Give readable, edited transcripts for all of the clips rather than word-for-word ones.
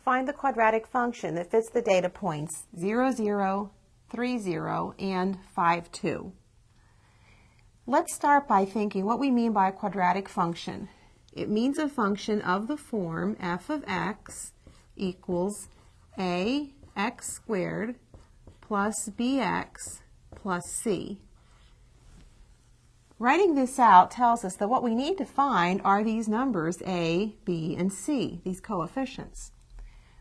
Find the quadratic function that fits the data points 0, 0, 3, 0, and 5, 2. Let's start by thinking what we mean by a quadratic function. It means a function of the form f of x equals ax squared plus bx plus c. Writing this out tells us that what we need to find are these numbers a, b, and c, these coefficients.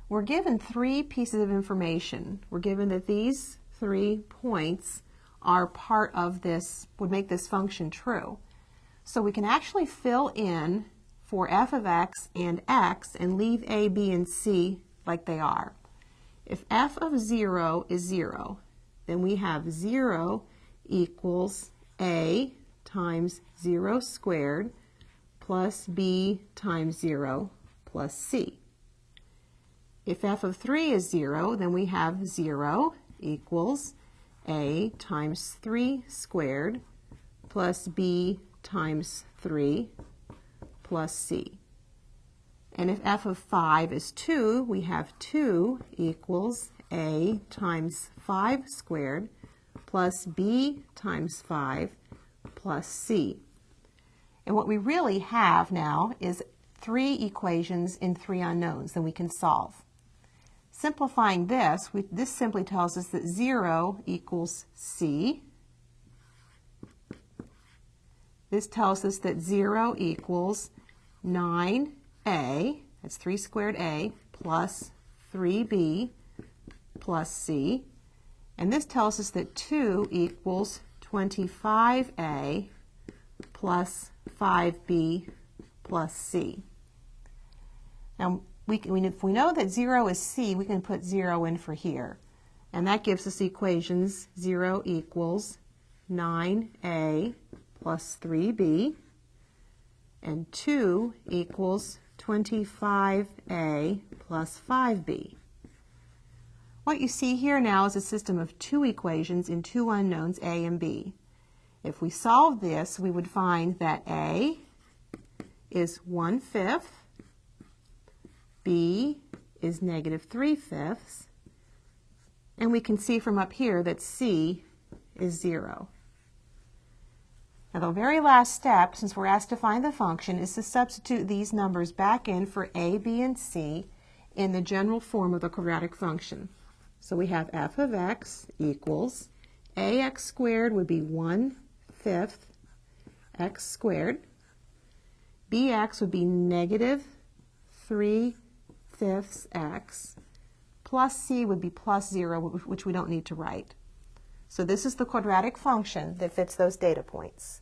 We're given three pieces of information. We're given that these 3 points are part of this, would make this function true. So we can actually fill in for f of x and leave a, b, and c like they are. If f of 0 is 0, then we have 0 equals a times 0 squared plus b times 0 plus c. If f of 3 is 0, then we have 0 equals a times 3 squared plus b times 3 plus c. And if f of 5 is 2, we have 2 equals a times 5 squared plus b times 5 plus c. And what we really have now is 3 equations in 3 unknowns that we can solve. Simplifying this, this simply tells us that 0 equals c. This tells us that 0 equals 9a, that's 3 squared a, plus 3b plus c. And this tells us that 2 equals 25a plus 5b plus c. Now, if we know that 0 is c, we can put 0 in for here. And that gives us equations 0 equals 9a plus 3b, and 2 equals 25a plus 5b. What you see here now is a system of 2 equations in 2 unknowns, a and b. If we solve this, we would find that a is 1/5, b is -3/5, and we can see from up here that c is 0. Now the very last step, since we're asked to find the function, is to substitute these numbers back in for a, b, and c in the general form of the quadratic function. So we have f of x equals ax squared would be 1/5 x squared, bx would be -3/5 x, plus c would be plus 0, which we don't need to write. So this is the quadratic function that fits those data points.